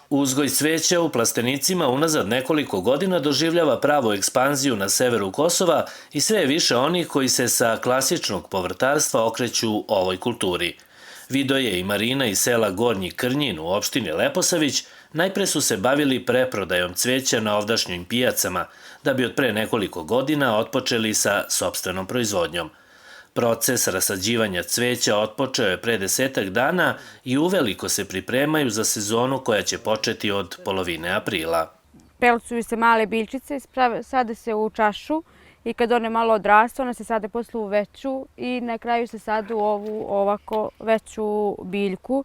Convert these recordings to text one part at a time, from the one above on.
Uzgoj cveća u plastenicima unazad nekoliko godina doživljava pravu ekspanziju na severu Kosova i sve je više onih koji se sa klasičnog povrtarstva okreću ovoj kulturi. Vidoje i Marina iz sela Gornji Krnjin u opštini Leposavić najpre su se bavili preprodajom cveća na ovdašnjim pijacama, da bi od pre nekoliko godina otpočeli sa sopstvenom proizvodnjom. Proces rasađivanja cveća otpočeo je pre 10 dana i uveliko se pripremaju za sezonu koja će početi od polovine aprila. Pelcuju se male biljčice, sade se u čašu i kad one malo odrastu, one se sade posle u veću i na kraju se sade u ovu ovako veću biljku.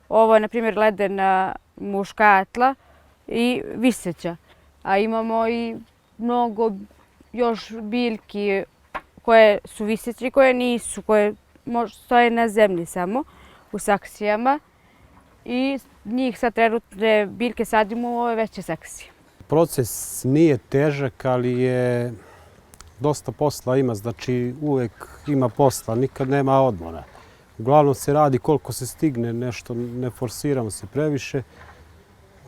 Ovo je, na primjer, ledena muškatla i viseća. A imamo i mnogo još biljki koje su viseće i koje nisu, koje stoje na zemlji samo, u saksijama. I njih sad trenutne biljke sadimo u ove veće saksije. Proces nije težak, ali je dosta posla ima, znači uvek ima posla, nikad nema odmora. Uglavnom se radi koliko se stigne, nešto ne forsiramo se previše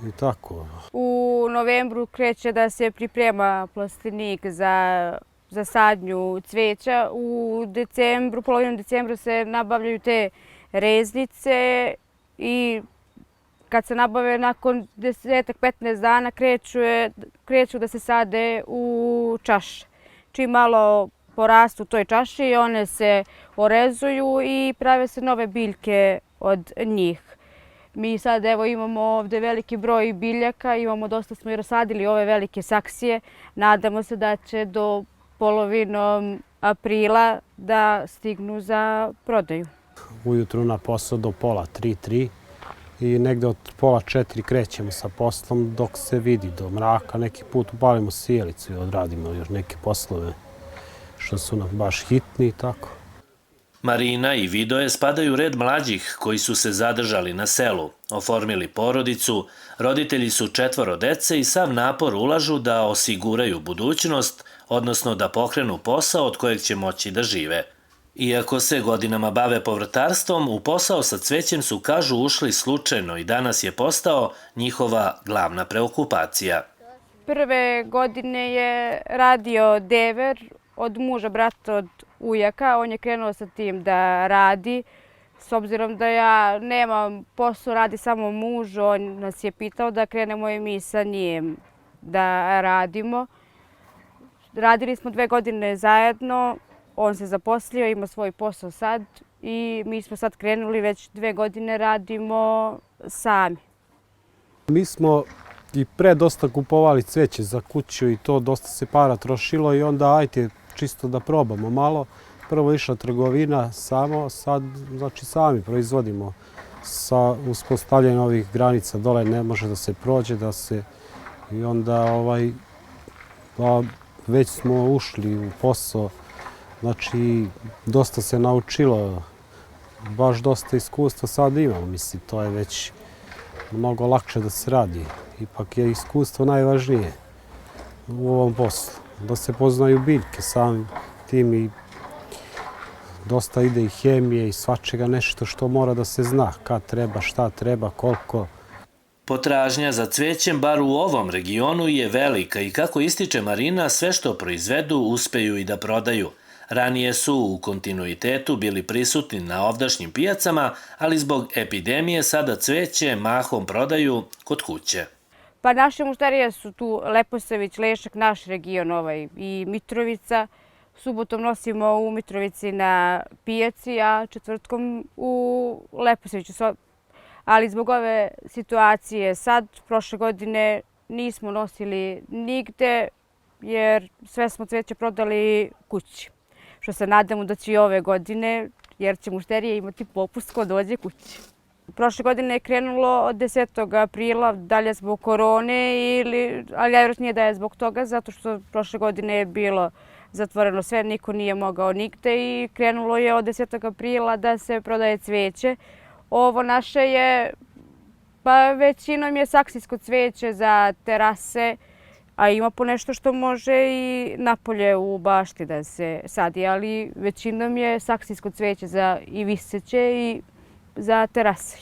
i tako. U novembru kreće da se priprema plastenik za sadnju cveća. U decembru, polovinom decembra se nabavljaju te reznice i kad se nabave nakon 10-15 dana kreću da se sade u čaše. Čim malo porastu u toj čaši, one se orezuju i prave se nove biljke od njih. Mi sad evo imamo ovde veliki broj biljaka, dosta smo i rasadili ove velike saksije. Nadamo se da će do polovinom aprila da stignu za prodaju. Ujutru na posao do pola 3 i negde od pola 4 krećemo sa poslom dok se vidi do mraka. Neki put upalimo sijalicu i odradimo još neke poslove što su nam baš hitni i tako. Marina i Vidoje spadaju u red mlađih koji su se zadržali na selu, oformili porodicu, roditelji su 4 dece i sav napor ulažu da osiguraju budućnost, odnosno da pokrenu posao od kojeg će moći da žive. Iako se godinama bave povrtarstvom, u posao sa cvećem su, kažu, ušli slučajno i danas je postao njihova glavna preokupacija. Prve godine je radio dever od muža, brata od ujaka. On je krenuo sa tim da radi. S obzirom da ja nemam posao, radi samo muž, on nas je pitao da krenemo i mi sa njim da radimo. Radili smo 2 godine zajedno. On se zaposlio, ima svoj posao sad i mi smo sad krenuli, već 2 godine radimo sami. Mi smo i pre dosta kupovali cveće za kuću i to dosta se para trošilo i onda ajte čisto da probamo malo. Prvo išla trgovina samo, sad znači sami proizvodimo sa uspostavljanjem ovih granica dole ne može da se prođe i onda već smo ušli u posao. Znači, dosta se naučilo, baš dosta iskustva sad imamo, mislim, to je već mnogo lakše da se radi. Ipak je iskustvo najvažnije u ovom poslu, da se poznaju biljke samim tim i dosta ide i hemije i svačega nešto što mora da se zna, kad treba, šta treba, koliko. Potražnja za cvećem, bar u ovom regionu, je velika i kako ističe Marina, sve što proizvedu uspeju i da prodaju. Ranije su u kontinuitetu bili prisutni na ovdašnjim pijacama, ali zbog epidemije sada cveće mahom prodaju kod kuće. Pa naše mušterije su tu Leposavić, Lešak, naš region i Mitrovica. Subotom nosimo u Mitrovici na pijaci, a četvrtkom u Leposaviću. Ali zbog ove situacije sad, prošle godine, nismo nosili nigde jer sve smo cveće prodali kući. Što se nadamo da će i ove godine, jer će mušterije imati popust ko dođe kući. Prošle godine je krenulo od 10. aprila, dalje zbog korone, ali najvjerojatnije da je zbog toga, zato što prošle godine je bilo zatvoreno sve, niko nije mogao nigde i krenulo je od 10. aprila da se prodaje cveće. Ovo naše je, pa većinom je saksijsko cveće za terase, a ima po nešto što može i napolje u bašti da se sadi, ali većinom je saksijsko cveće za i viseće i za terase.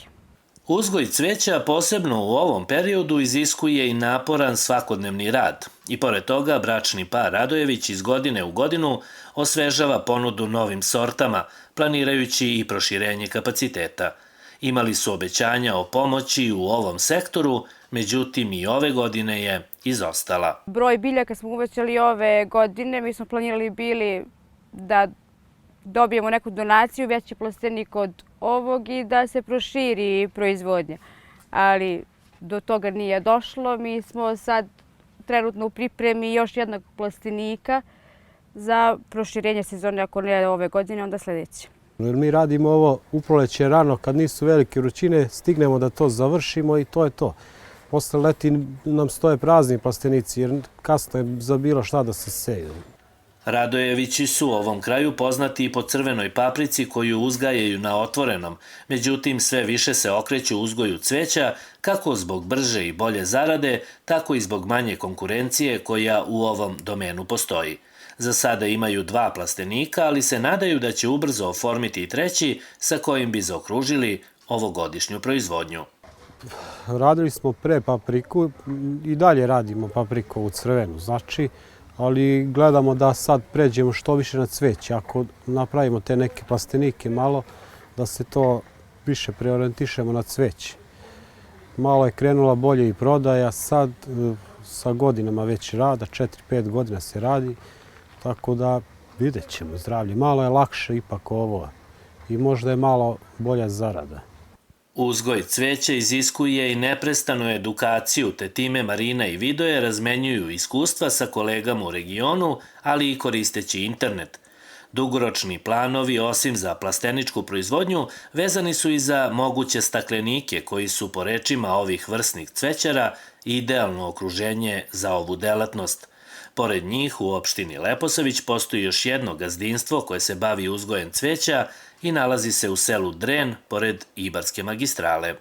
Uzgoj cveća posebno u ovom periodu iziskuje i naporan svakodnevni rad i pored toga bračni par Radojević iz godine u godinu osvežava ponudu novim sortama, planirajući i proširenje kapaciteta. Imali su obećanja o pomoći u ovom sektoru, međutim i ove godine je izostala. Broj biljaka smo uvećali ove godine, mi smo planirali bili da dobijemo neku donaciju, veći plastenik od ovog i da se proširi proizvodnja. Ali do toga nije došlo. Mi smo sad trenutno u pripremi još jednog plastenika za proširenje sezone, ako ne ove godine, onda sljedeće. Mi radimo ovo u proleće rano, kad nisu velike vrućine, stignemo da to završimo i to je to. Posle leti nam stoje prazni plastenici jer kasno je za bilo šta da se seju. Radojevići su u ovom kraju poznati i po crvenoj paprici koju uzgajaju na otvorenom, međutim sve više se okreću uzgoju cveća kako zbog brže i bolje zarade, tako i zbog manje konkurencije koja u ovom domenu postoji. Za sada imaju 2 plastenika, ali se nadaju da će ubrzo oformiti i treći sa kojim bi zaokružili ovogodišnju proizvodnju. Radili smo pre papriku i dalje radimo papriku u crvenu, znači, ali gledamo da sad pređemo što više na cveće. Ako napravimo te neke plastenike malo, da se to više preorijentišemo na cveće. Malo je krenula bolje i prodaja, sad sa godinama već rada, 4-5 godina se radi, tako da vidjet ćemo zdravlje. Malo je lakše ipak ovo i možda je malo bolja zarada. Uzgoj cveća iziskuje i neprestanu edukaciju, te time Marina i Vidoje razmenjuju iskustva sa kolegama u regionu, ali i koristeći internet. Dugoročni planovi, osim za plasteničku proizvodnju, vezani su i za moguće staklenike koji su, po rečima ovih vrsnih cvećara, idealno okruženje za ovu delatnost. Pored njih, u opštini Leposavić postoji još jedno gazdinstvo koje se bavi uzgojem cveća i nalazi se u selu Dren, pored Ibarske magistrale.